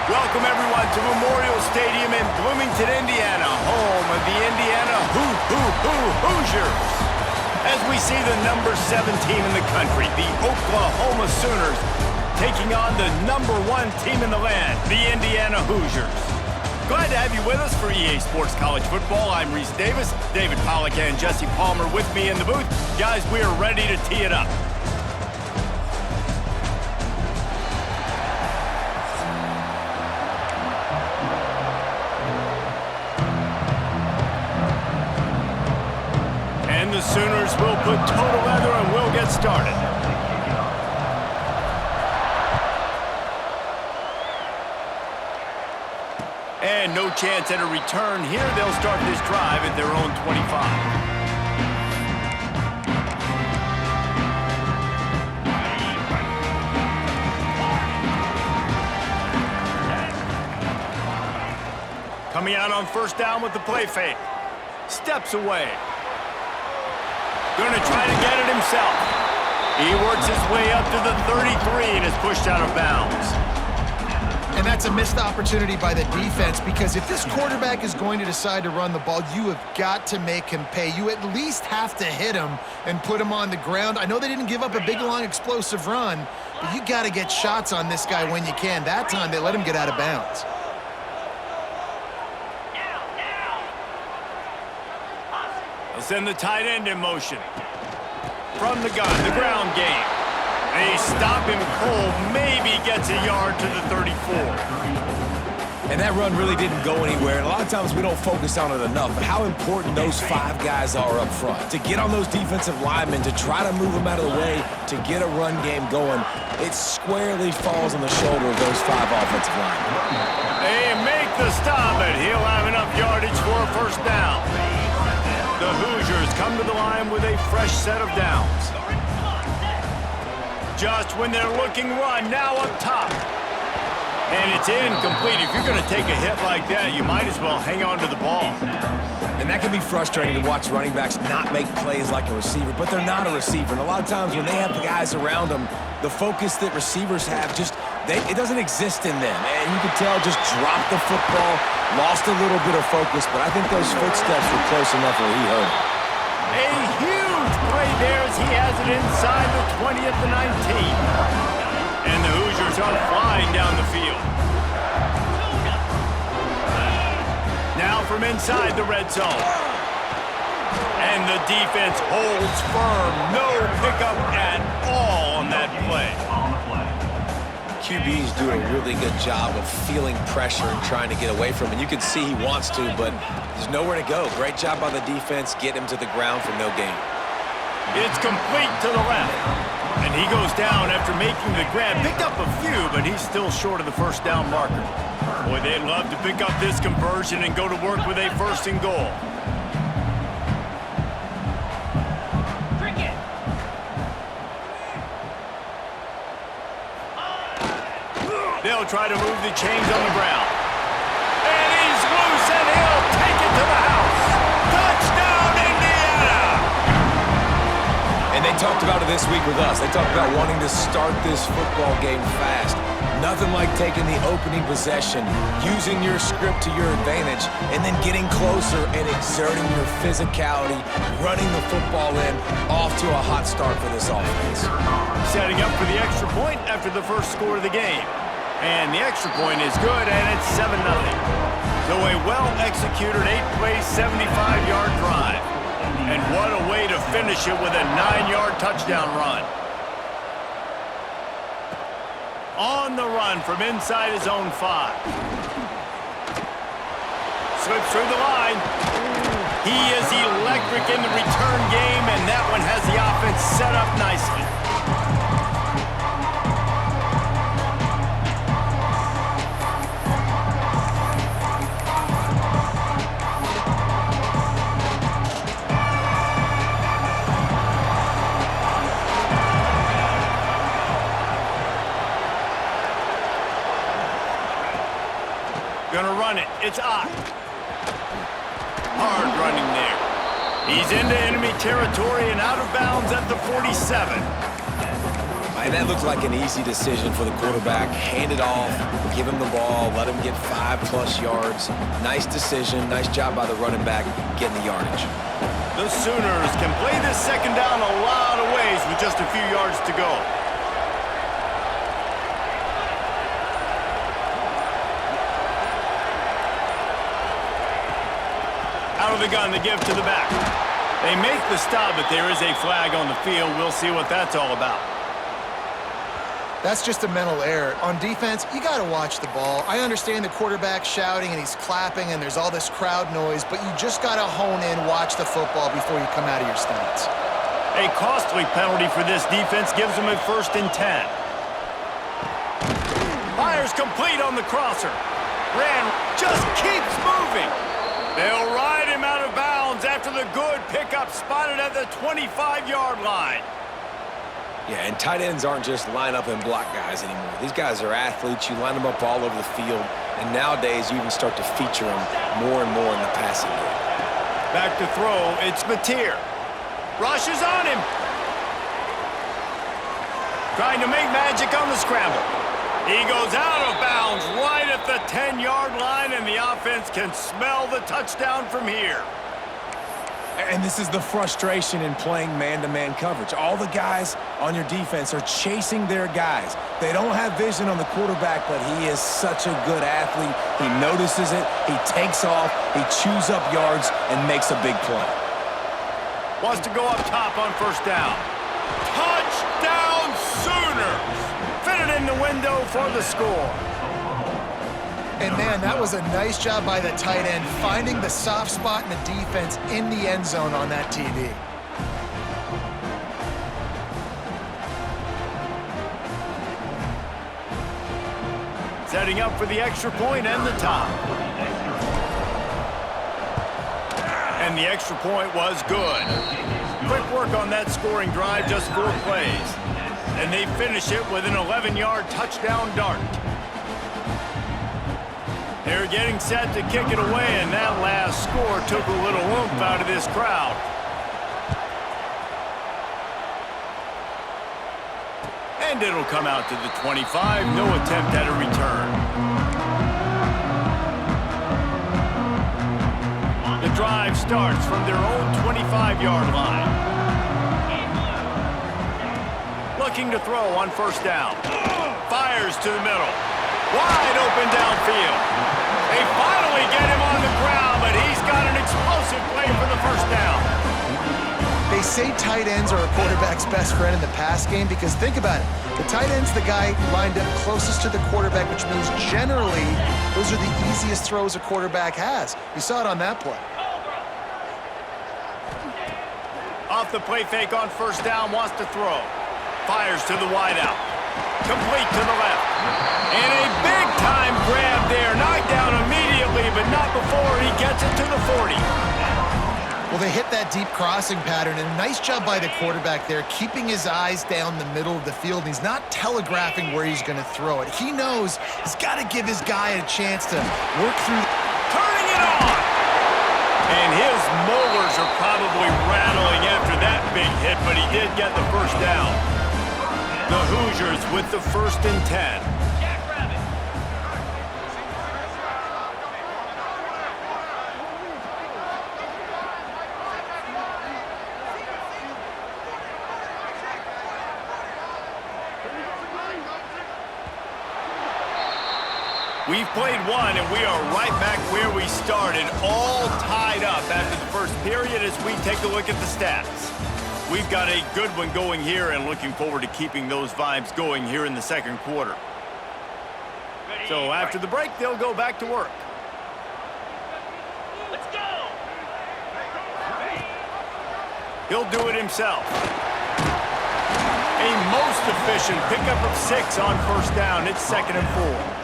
Welcome, everyone, to Memorial Stadium in Bloomington, Indiana, home of the Indiana Hoosiers. As we see the number 7 team in the country, the Oklahoma Sooners, taking on the number 1 team in the land, the Indiana Hoosiers. Glad to have you with us for EA Sports College Football. I'm Reese Davis, David Pollack and Jesse Palmer with me in the booth. Guys, we are ready to tee it up. The Sooners will put total leather and we'll get started. And no chance at a return here. They'll start this drive at their own 25. Coming out on first down with the play fake. Steps away. Going to try to get it himself. He works his way up to the 33 and is pushed out of bounds. And that's a missed opportunity by the defense, because if this quarterback is going to decide to run the ball, you have got to make him pay. You at least have to hit him and put him on the ground. I know they didn't give up a big, long, explosive run, but you got to get shots on this guy when you can. That time, they let him get out of bounds. They'll send the tight end in motion. From the gun, the ground game. They stop him cold, maybe gets a yard to the 34. And that run really didn't go anywhere. And a lot of times we don't focus on it enough, but how important those 5 guys are up front. To get on those defensive linemen, to try to move them out of the way, to get a run game going, it squarely falls on the shoulder of those 5 offensive linemen. They make the stop, and he'll have enough yardage for a first down. The Hoosiers come to the line with a fresh set of downs. Just when they're looking run, now up top. And it's incomplete. If you're going to take a hit like that, you might as well hang on to the ball. And that can be frustrating to watch running backs not make plays like a receiver, but they're not a receiver. And a lot of times when they have the guys around them, the focus that receivers have it doesn't exist in them. And you can tell just dropped the football, lost a little bit of focus, but I think those footsteps were close enough where he heard it. A huge play there as he has it inside the 20 at the 19. And the Hoosiers are flying down the field. Now from inside the red zone. And the defense holds firm. No pickup at all on that play. QB's doing a really good job of feeling pressure and trying to get away from it. You can see he wants to, but there's nowhere to go. Great job by the defense, get him to the ground for no gain. It's complete to the left. And he goes down after making the grab. Picked up a few, but he's still short of the first down marker. Boy, they'd love to pick up this conversion and go to work with a 1st and goal. They'll try to move the chains on the ground. And he's loose, and he'll take it to the house. Touchdown, Indiana! And they talked about it this week with us. They talked about wanting to start this football game fast. Nothing like taking the opening possession, using your script to your advantage, and then getting closer and exerting your physicality, running the football in, off to a hot start for this offense. Setting up for the extra point after the first score of the game. And the extra point is good, and it's 7-0. So a well-executed 8-play, 75-yard drive. And what a way to finish it with a 9-yard touchdown run. On the run from inside his own 5. Slips through the line. He is electric in the return game, and that one has the offense set up nicely. Gonna run it. It's Ott. Hard running there. He's into enemy territory and out of bounds at the 47. And that looked like an easy decision for the quarterback. Hand it off, give him the ball, let him get 5+ yards. Nice decision. Nice job by the running back getting the yardage. The Sooners can play this second down a lot of ways with just a few yards to go. Out of the gun to give to the back. They make the stop, but there is a flag on the field. We'll see what that's all about. That's just a mental error. On defense, you got to watch the ball. I understand the quarterback shouting and he's clapping and there's all this crowd noise, but you just got to hone in, watch the football before you come out of your stance. A costly penalty for this defense gives them a 1st and 10. Fires complete on the crosser. Ran just keeps moving. They'll ride him out of bounds after the good pickup spotted at the 25-yard line. Yeah, and tight ends aren't just line up and block guys anymore. These guys are athletes. You line them up all over the field. And nowadays, you even start to feature them more and more in the passing game. Back to throw, it's Mateer. Rushes on him. Trying to make magic on the scramble. He goes out of bounds right at the 10-yard line, and the offense can smell the touchdown from here. And this is the frustration in playing man-to-man coverage. All the guys on your defense are chasing their guys. They don't have vision on the quarterback, but he is such a good athlete. He notices it, he takes off, he chews up yards, and makes a big play. Wants to go up top on 1st down. Touchdown Sooners! Fitted in the window for the score. And man, that was a nice job by the tight end, finding the soft spot in the defense in the end zone on that TD. Setting up for the extra point and the top. And the extra point was good. Quick work on that scoring drive, just 4 plays. And they finish it with an 11-yard touchdown dart. They're getting set to kick it away, and that last score took a little oomph out of this crowd. And it'll come out to the 25. No attempt at a return. The drive starts from their own 25-yard line. Looking to throw on 1st down. Fires to the middle. Wide open downfield. They finally get him on the ground, but he's got an explosive play for the 1st down. They say tight ends are a quarterback's best friend in the pass game because think about it. The tight end's the guy lined up closest to the quarterback, which means generally those are the easiest throws a quarterback has. You saw it on that play. Off the play fake on 1st down, wants to throw. Fires to the wideout. Complete to the left. And a big-time grab there. Knocked down immediately, but not before he gets it to the 40. Well, they hit that deep crossing pattern, and a nice job by the quarterback there, keeping his eyes down the middle of the field. He's not telegraphing where he's going to throw it. He knows he's got to give his guy a chance to work through. Turning it on! And his molars are probably rattling after that big hit, but he did get the 1st down. The Hoosiers with the 1st and 10. We've played one, and we are right back where we started, all tied up after the first period as we take a look at the stats. We've got a good one going here and looking forward to keeping those vibes going here in the second quarter. So after the break, they'll go back to work. Let's go! He'll do it himself. A most efficient pickup of 6 on first down. It's 2nd and 4.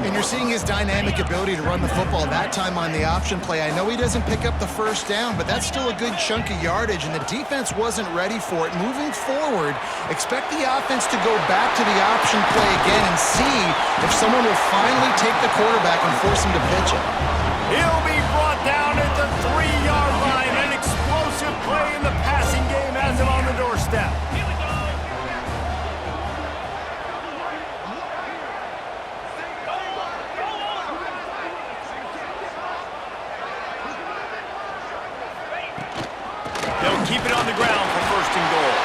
And you're seeing his dynamic ability to run the football, that time on the option play. I know he doesn't pick up the first down, but that's still a good chunk of yardage, and the defense wasn't ready for it. Moving forward, expect the offense to go back to the option play again and see if someone will finally take the quarterback and force him to pitch it. He'll be brought down at the 3-yard line. An explosive play in the passing game has him on the doorstep. Here we go! They'll keep it on the ground for 1st and goal.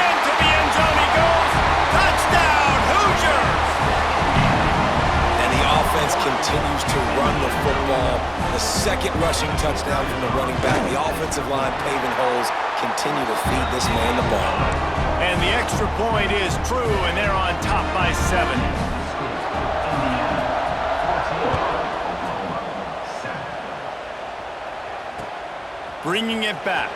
Into the end zone he goes. Touchdown, Hoosiers! And the offense continues to run the football. The 2nd rushing touchdown from the running back. The offensive line paving holes, continue to feed this man the ball. And the extra point is true, and they're on top by 7. Bringing it back.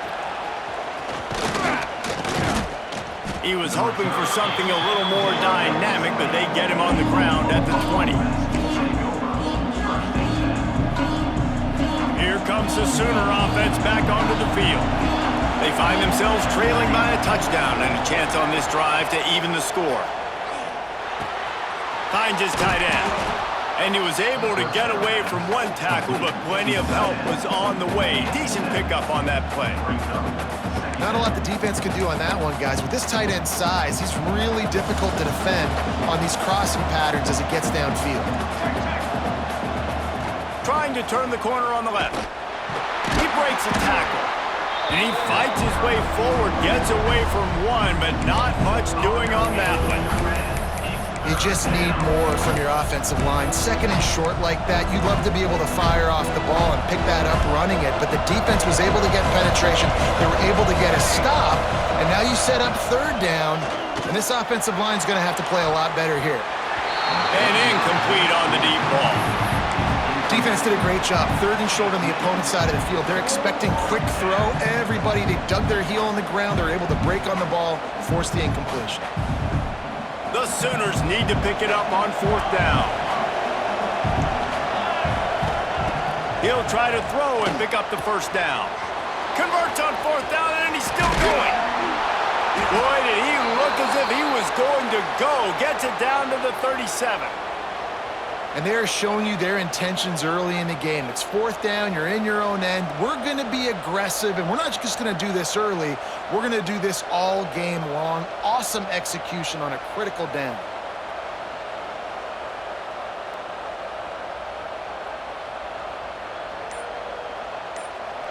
He was hoping for something a little more dynamic, but they get him on the ground at the 20. Here comes the Sooner offense back onto the field. They find themselves trailing by a touchdown and a chance on this drive to even the score. Finds his tight end. And he was able to get away from one tackle, but plenty of help was on the way. Decent pickup on that play. Not a lot the defense could do on that one, guys. With this tight end size, he's really difficult to defend on these crossing patterns as it gets downfield. Trying to turn the corner on the left. He breaks a tackle. And he fights his way forward, gets away from one, but not much doing on that one. You just need more from your offensive line. 2nd and short like that, you'd love to be able to fire off the ball and pick that up running it, but the defense was able to get penetration. They were able to get a stop, and now you set up 3rd down, and this offensive line's going to have to play a lot better here. And incomplete on the deep ball. Defense did a great job. 3rd and short on the opponent's side of the field. They're expecting quick throw. Everybody, they dug their heel on the ground. They're able to break on the ball, force the incompletion. The Sooners need to pick it up on 4th down. He'll try to throw and pick up the 1st down. Converts on 4th down, and he's still going. Boy, did he look as if he was going to go. Gets it down to the 37. And they're showing you their intentions early in the game. It's 4th down, you're in your own end. We're going to be aggressive, and we're not just going to do this early. We're going to do this all game long. Awesome execution on a critical down.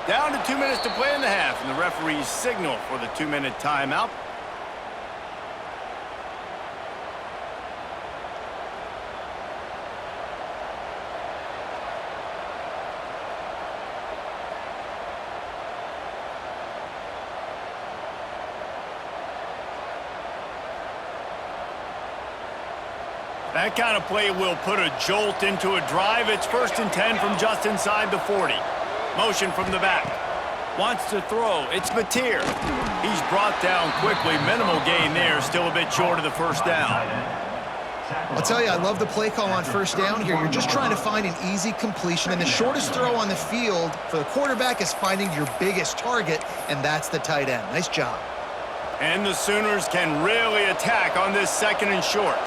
Down to 2 minutes to play in the half, and the referees signal for the 2-minute timeout. That kind of play will put a jolt into a drive. It's 1st and 10 from just inside the 40. Motion from the back. Wants to throw. It's Mateer. He's brought down quickly. Minimal gain there. Still a bit short of the 1st down. I'll tell you, I love the play call on 1st down here. You're just trying to find an easy completion, and the shortest throw on the field for the quarterback is finding your biggest target, and that's the tight end. Nice job. And the Sooners can really attack on this 2nd and short.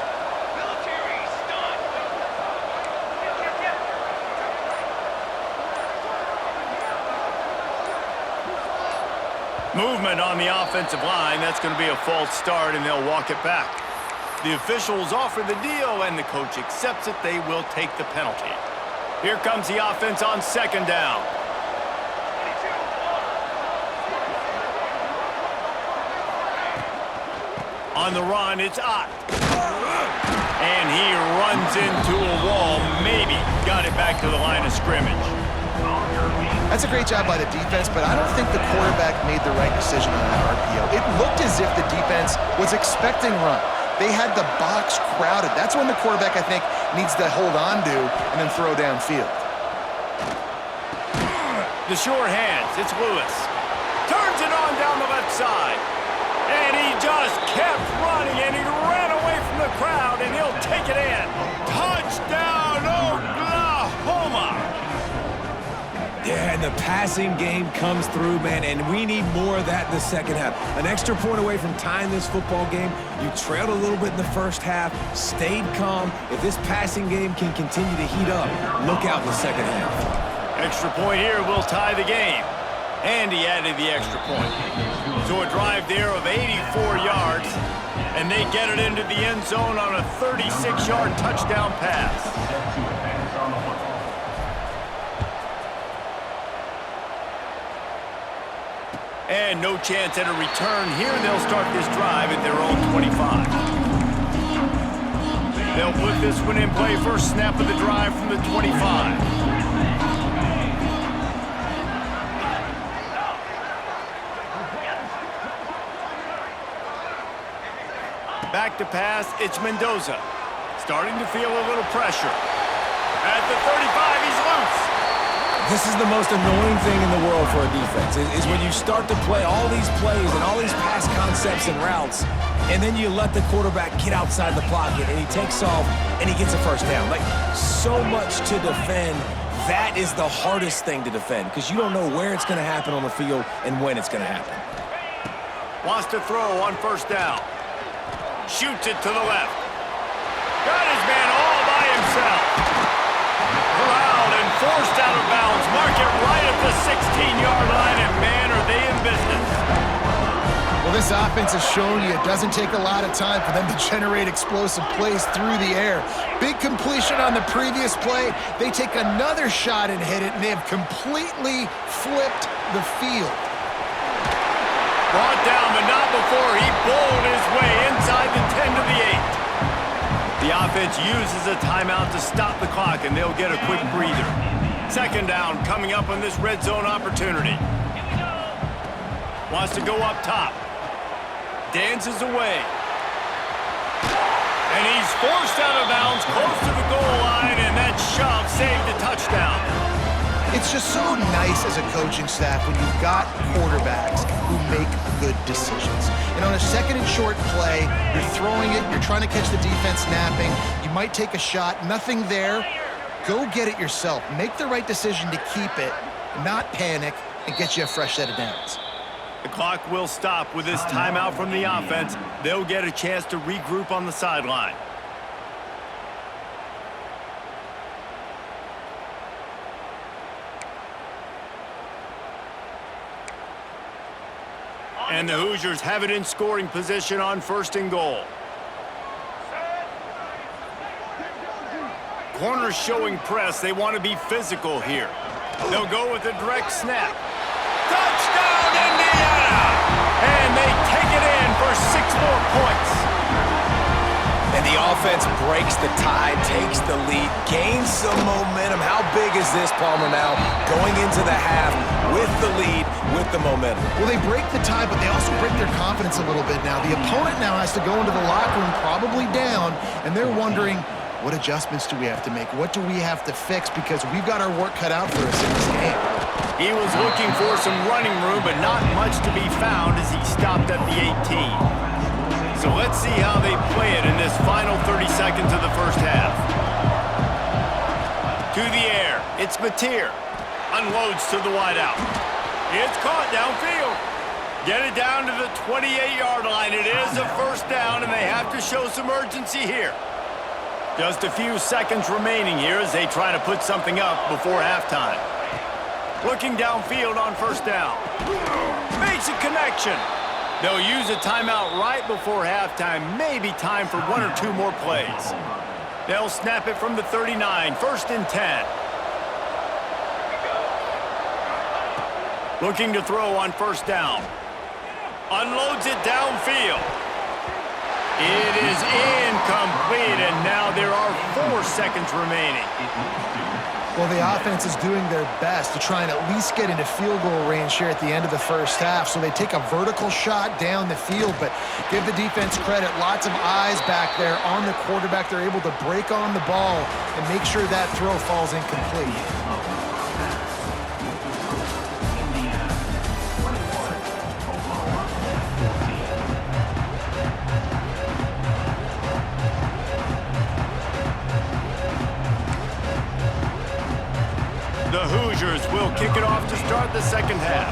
Movement on the offensive line. That's going to be a false start, and they'll walk it back. The officials offer the deal, and the coach accepts it. They will take the penalty. Here comes the offense on 2nd down. On the run, it's Ott. And he runs into a wall. Maybe got it back to the line of scrimmage. That's a great job by the defense, but I don't think the quarterback made the right decision on that RPO. It looked as if the defense was expecting run. They had the box crowded. That's when the quarterback, I think, needs to hold on to and then throw downfield. The sure hands, it's Lewis. Turns it on down the left side. And he just kept running, and he ran away from the crowd, and he'll take it in. Touchdown, Oklahoma! Yeah, and the passing game comes through, man, and we need more of that in the second half. An extra point away from tying this football game. You trailed a little bit in the first half, stayed calm. If this passing game can continue to heat up, look out in the second half. Extra point here will tie the game. And he added the extra point. So a drive there of 84 yards, and they get it into the end zone on a 36-yard touchdown pass. And no chance at a return here. They'll start this drive at their own 25. They'll put this one in play. First snap of the drive from the 25. Back to pass, it's Mendoza. Starting to feel a little pressure. At the 35, he's loose. This is the most annoying thing in the world for a defense, is when you start to play all these plays and all these pass concepts and routes, and then you let the quarterback get outside the pocket, and he takes off, and he gets a first down. Like, so much to defend. That is the hardest thing to defend, because you don't know where it's going to happen on the field and when it's going to happen. Wants to throw on first down. Shoots it to the left. Got his man all by himself. Corralled and forced out of bounds. Mark it right at the 16-yard line, and man, are they in business. Well, this offense has shown you it doesn't take a lot of time for them to generate explosive plays through the air. Big completion on the previous play. They take another shot and hit it, and they have completely flipped the field. Brought down, but not before he bowled his way inside the 10 to the 8. The offense uses a timeout to stop the clock, and they'll get a quick breather. Second down coming up on this red zone opportunity. Wants to go up top. Dances away. And he's forced out of bounds close to the goal line, and that shove saved a touchdown. It's just so nice as a coaching staff when you've got quarterbacks who make good decisions. And on a second and short play, you're throwing it, you're trying to catch the defense napping, you might take a shot, nothing there. Go get it yourself. Make the right decision to keep it, not panic, and get you a fresh set of downs. The clock will stop with this timeout from the offense. They'll get a chance to regroup on the sideline. And the Hoosiers have it in scoring position on first and goal. Corners showing press. They want to be physical here. They'll go with a direct snap. Touchdown, Indiana! And they take it in for 6 more points. And the offense breaks the tie, takes the lead, gains some momentum. How big is this, Palmer, now going into the half with the lead, with the momentum? Well, they break the tie, but they also break their confidence a little bit now. The opponent now has to go into the locker room probably down, and they're wondering, what adjustments do we have to make? What do we have to fix? Because we've got our work cut out for us in this game. He was looking for some running room, but not much to be found as he stopped at the 18. So let's see how they play it in this final 30 seconds of the first half. To the air, it's Mateer. Unloads to the wideout. It's caught downfield. Get it down to the 28-yard line. It is a first down, and they have to show some urgency here. Just a few seconds remaining here as they try to put something up before halftime. Looking downfield on first down. Makes a connection. They'll use a timeout right before halftime. Maybe time for 1 or 2 more plays. They'll snap it from the 39. First and 10. Looking to throw on first down. Unloads it downfield. It is incomplete. complete, and now there are 4 seconds remaining. Well, the offense is doing their best to try and at least get into field goal range here at the end of the first half. So they take a vertical shot down the field, but give the defense credit. Lots of eyes back there on the quarterback. They're able to break on the ball and make sure that throw falls incomplete. The Hoosiers will kick it off to start the second half.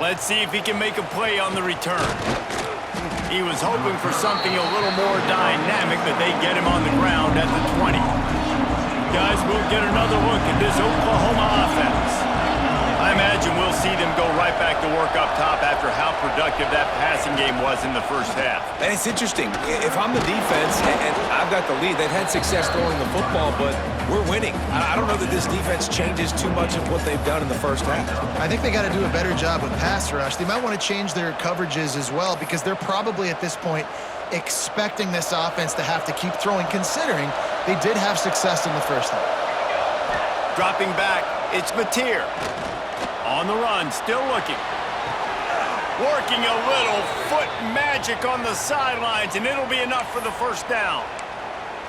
Let's see if he can make a play on the return. He was hoping for something a little more dynamic, but they get him on the ground at the 20. Guys, we'll get another look at this Oklahoma offense. I imagine we'll see them go right back to work up top after how productive that passing game was in the first half. And it's interesting. If I'm the defense and I've got the lead, they've had success throwing the football, but we're winning. I don't know that this defense changes too much of what they've done in the first half. I think they got to do a better job with pass rush. They might want to change their coverages as well because they're probably at this point expecting this offense to have to keep throwing, considering they did have success in the first half. Dropping back, it's Mateer. On the run, still looking. Working a little foot magic on the sidelines, and it'll be enough for the first down.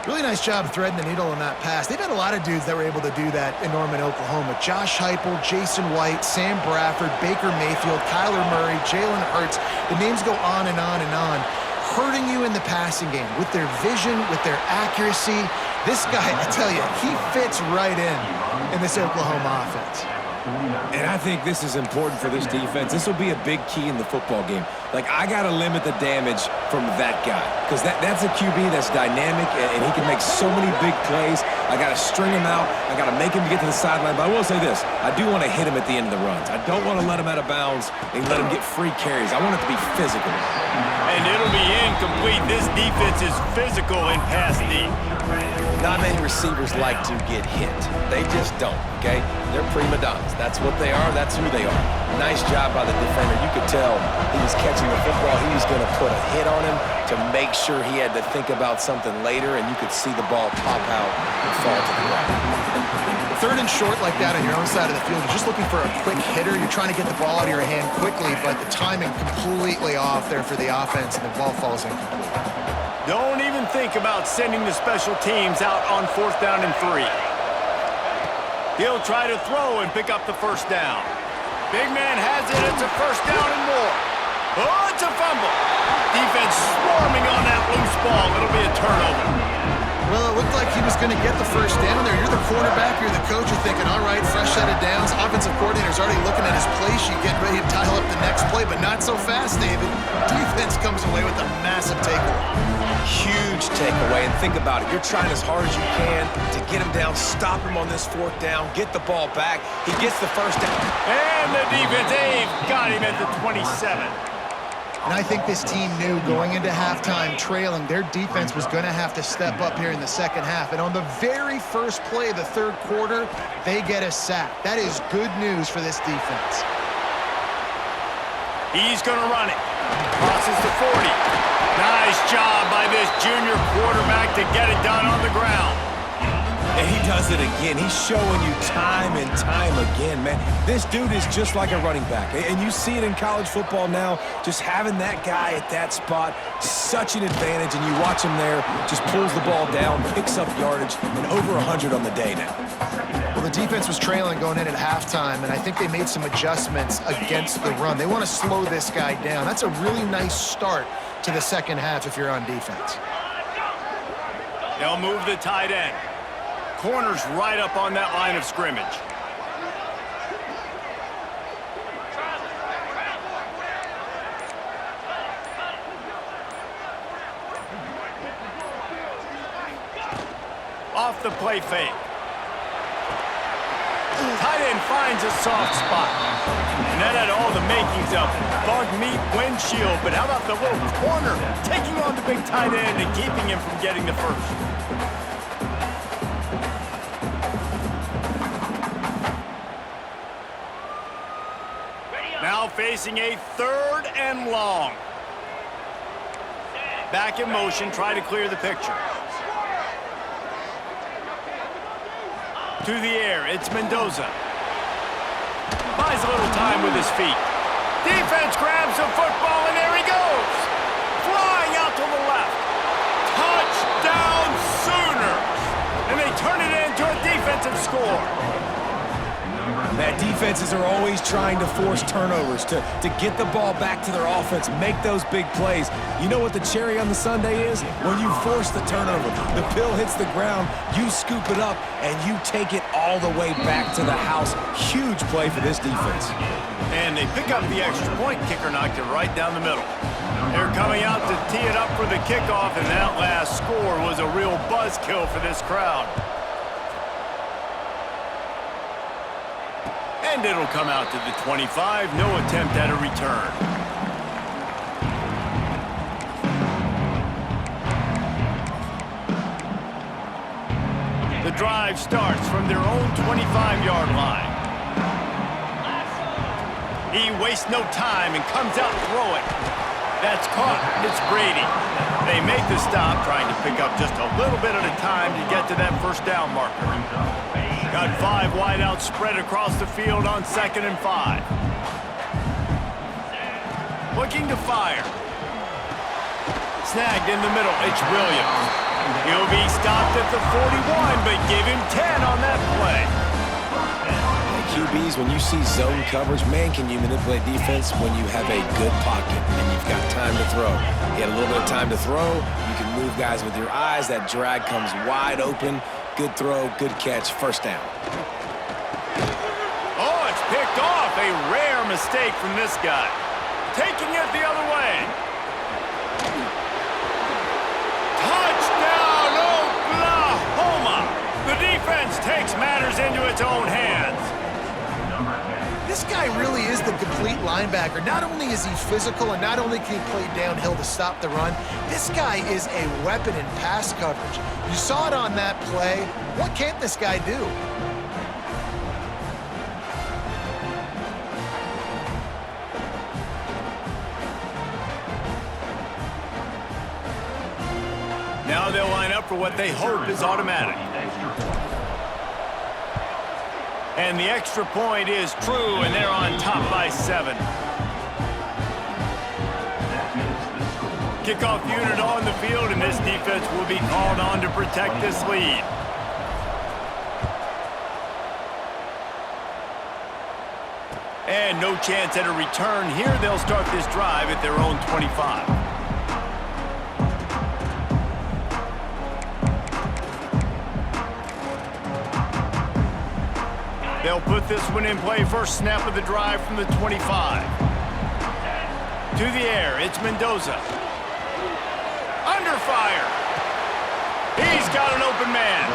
Really nice job threading the needle on that pass. They've had a lot of dudes that were able to do that in Norman, Oklahoma. Josh Heupel, Jason White, Sam Bradford, Baker Mayfield, Kyler Murray, Jalen Hurts. The names go on and on and on. Hurting you in the passing game with their vision, with their accuracy. This guy, I tell you, he fits right in this Oklahoma offense. And I think this is important for this defense. This will be a big key in the football game. Like, I got to limit the damage from that guy because that's a QB that's dynamic, and he can make so many big plays. I got to string him out. I got to make him get to the sideline. But I will say this. I do want to hit him at the end of the runs. I don't want to let him out of bounds and let him get free carries. I want it to be physical. And it'll be incomplete. This defense is physical in pass D. Not many receivers like to get hit. They just don't, okay? They're prima donnas. That's what they are. That's who they are. Nice job by the defender. You could tell he was catching the football. He was going to put a hit on him to make sure he had to think about something later, and you could see the ball pop out and fall to the ground. Third and short like that on your own side of the field, you're just looking for a quick hitter. You're trying to get the ball out of your hand quickly, but the timing completely off there for the offense, and the ball falls incomplete. Don't even think about sending the special teams out on 4th down and 3. He'll try to throw and pick up the first down. Big man has it. It's a first down and more. Oh, it's a fumble. Defense swarming on that loose ball. It'll be a turnover. Well, it looked like he was going to get the first down there. You're the quarterback, you're the coach, you're thinking, all right, fresh set of downs. Offensive coordinator's already looking at his play sheet, getting ready to dial up the next play, but not so fast, David. Defense comes away with a massive takeaway. Huge takeaway, and think about it. You're trying as hard as you can to get him down, stop him on this 4th down, get the ball back. He gets the first down. And the defense, they've got him at the 27. And I think this team knew going into halftime trailing, their defense was going to have to step up here in the second half. And on the very first play of the third quarter, they get a sack. That is good news for this defense. He's going to run it. Crosses the 40. Nice job by this junior quarterback to get it done on the ground. And he does it again. He's showing you time and time again, man. This dude is just like a running back. And you see it in college football now, just having that guy at that spot, such an advantage. And you watch him there, just pulls the ball down, picks up yardage, and over 100 on the day now. Well, the defense was trailing going in at halftime, and I think they made some adjustments against the run. They want to slow this guy down. That's a really nice start to the second half if you're on defense. They'll move the tight end. Corner's right up on that line of scrimmage. Off the play fake. Tight end finds a soft spot. And that had all the makings of bug meat windshield. But how about the little corner taking on the big tight end and keeping him from getting the first? Now facing a 3rd and long. Back in motion, try to clear the picture. To the air, it's Mendoza. Buys a little time with his feet. Defense grabs the football, and there he goes. Flying out to the left. Touchdown Sooners! And they turn it into a defensive score. Man, defenses are always trying to force turnovers, to get the ball back to their offense, make those big plays. You know what the cherry on the sundae is? When you force the turnover, the pill hits the ground, you scoop it up, and you take it all the way back to the house. Huge play for this defense. And they pick up the extra point. Kicker knocked it right down the middle. They're coming out to tee it up for the kickoff, and that last score was a real buzzkill for this crowd. And it'll come out to the 25. No attempt at a return. The drive starts from their own 25-yard line. He wastes no time and comes out throwing. That's caught. It's Brady. They make the stop, trying to pick up just a little bit at a time to get to that first down marker. Got 5 wideouts spread across the field on 2nd and 5. Looking to fire. Snagged in the middle. It's Williams. He'll be stopped at the 41, but give him 10 on that play. QBs, when you see zone coverage, man, can you manipulate defense when you have a good pocket and you've got time to throw. You had a little bit of time to throw. You can move guys with your eyes. That drag comes wide open. Good throw, good catch, first down. Oh, it's picked off. A rare mistake from this guy. Taking it the other way. Touchdown, Oklahoma! The defense takes matters into its own hands. This guy really is the complete linebacker. Not only is he physical and not only can he play downhill to stop the run, this guy is a weapon in pass coverage. You saw it on that play. What can't this guy do? Now they'll line up for what they hope is automatic. And the extra point is true, and they're on top by 7. Kickoff unit on the field, and this defense will be called on to protect this lead. And no chance at a return here. They'll start this drive at their own 25. They'll put this one in play. First snap of the drive from the 25. To the air, it's Mendoza. Under fire. He's got an open man.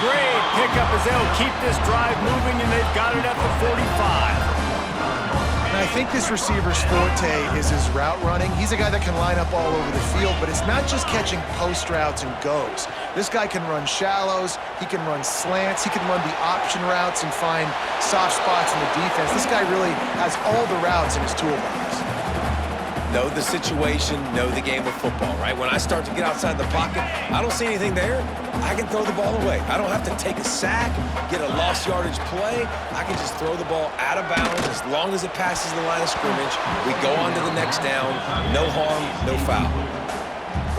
Great pickup as they'll keep this drive moving, and they've got it at the 45. And I think this receiver's forte is his route running. He's a guy that can line up all over the field, but it's not just catching post routes and goes. This guy can run shallows, he can run slants, he can run the option routes and find soft spots in the defense. This guy really has all the routes in his toolbox. Know the situation, know the game of football, right? When I start to get outside the pocket, I don't see anything there, I can throw the ball away. I don't have to take a sack, get a lost yardage play. I can just throw the ball out of bounds as long as it passes the line of scrimmage. We go on to the next down. No harm, no foul.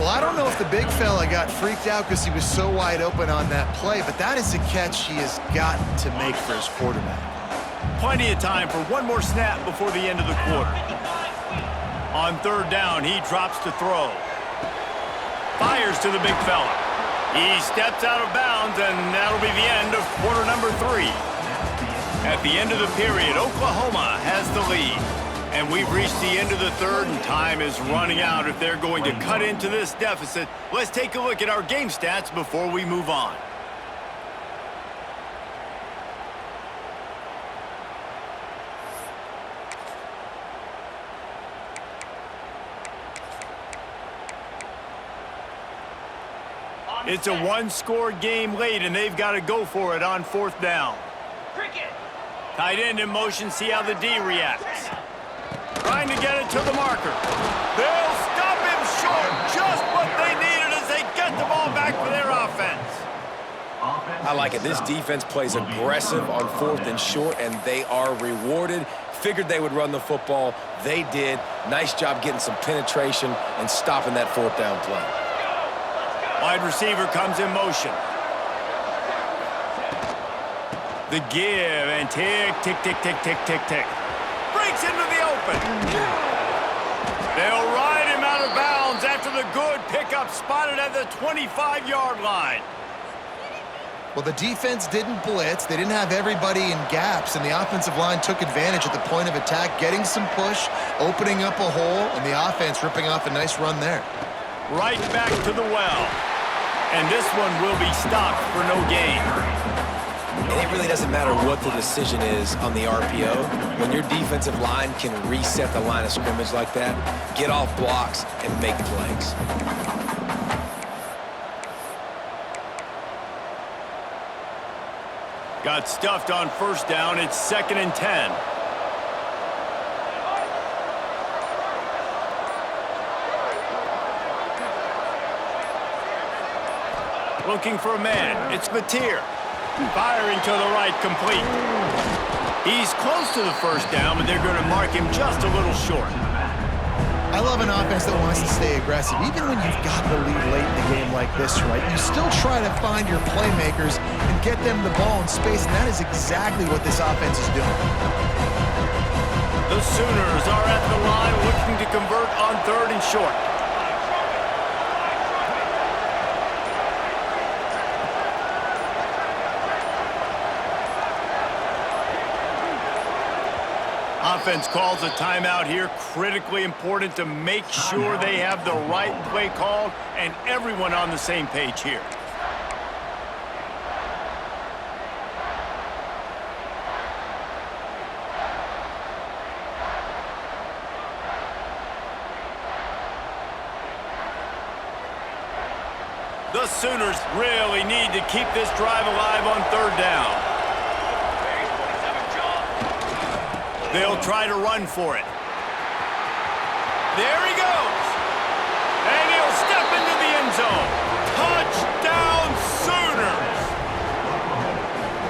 Well, I don't know if the big fella got freaked out because he was so wide open on that play, but that is a catch he has got to make for his quarterback. Plenty of time for one more snap before the end of the quarter. On 3rd down, he drops to throw. Fires to the big fella. He steps out of bounds, and that'll be the end of quarter number 3. At the end of the period, Oklahoma has the lead. And we've reached the end of the 3rd, and time is running out if they're going to cut into this deficit. Let's take a look at our game stats before we move on. It's a one-score game late, and they've got to go for it on 4th down. Tight end in motion, see how the D reacts. trying to get it to the marker. They'll stop him short. Just what they needed as they get the ball back for their offense. I like it. This defense plays aggressive on 4th and short, and they are rewarded. Figured they would run the football. They did. Nice job getting some penetration and stopping that 4th down play. Wide receiver comes in motion. The give and tick, tick, tick, tick, tick, tick, tick. Breaks into the open. They'll ride him out of bounds after the good pickup spotted at the 25-yard line. Well, the defense didn't blitz. They didn't have everybody in gaps, and the offensive line took advantage at the point of attack, getting some push, opening up a hole, and the offense ripping off a nice run there. Right back to the well. And this one will be stopped for no gain. And it really doesn't matter what the decision is on the RPO. When your defensive line can reset the line of scrimmage like that, get off blocks and make plays. Got stuffed on 1st down. It's 2nd and 10. Looking for a man. It's Mateer. Firing to the right, complete. He's close to the 1st down, but they're going to mark him just a little short. I love an offense that wants to stay aggressive. Even when you've got the lead late in the game like this, right, you still try to find your playmakers and get them the ball in space, and that is exactly what this offense is doing. The Sooners are at the line looking to convert on 3rd and short. Offense calls a timeout here. Critically important to make sure they have the right play called and everyone on the same page here. The Sooners really need to keep this drive alive on 3rd down. They'll try to run for it. There he goes. And he'll step into the end zone. Touchdown, Sooners!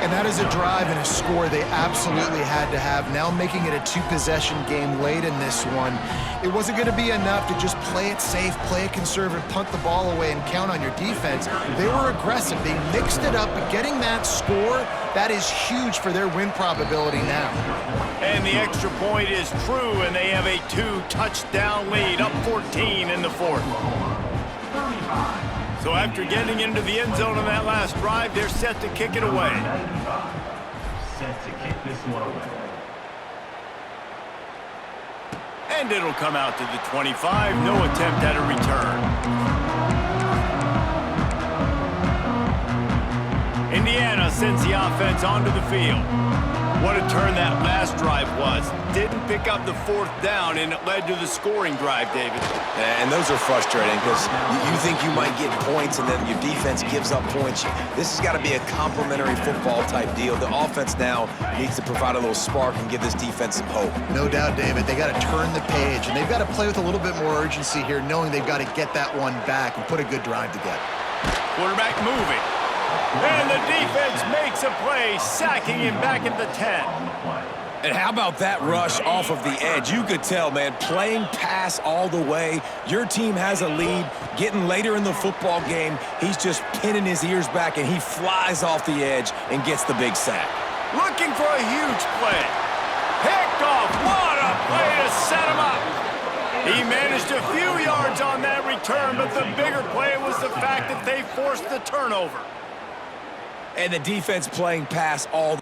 And that is a drive and a score they absolutely had to have. Now making it a 2-possession game late in this one. It wasn't going to be enough to just play it safe, play it conservative, punt the ball away, and count on your defense. They were aggressive. They mixed it up, but getting that score, that is huge for their win probability now. And the extra point is true, and they have a 2-touchdown lead, up 14 in the 4th. So after getting into the end zone on that last drive, they're set to kick it away. Set to kick this one away. And it'll come out to the 25. No attempt at a return. Indiana sends the offense onto the field. What a turn that last drive was. Didn't pick up the 4th down, and it led to the scoring drive, David. And those are frustrating because you think you might get points and then your defense gives up points. This has got to be a complementary football type deal. The offense now needs to provide a little spark and give this defense some hope. No doubt, David. They got to turn the page, and they've got to play with a little bit more urgency here, knowing they've got to get that one back and put a good drive together. Quarterback moving. And the defense makes a play, sacking him back at the 10. And how about that rush off of the edge? You could tell, man, playing pass all the way. Your team has a lead. Getting later in the football game, he's just pinning his ears back, and he flies off the edge and gets the big sack. Looking for a huge play. Picked off. What a play to set him up. He managed a few yards on that return, but the bigger play was the fact that they forced the turnover. And the defense playing pass all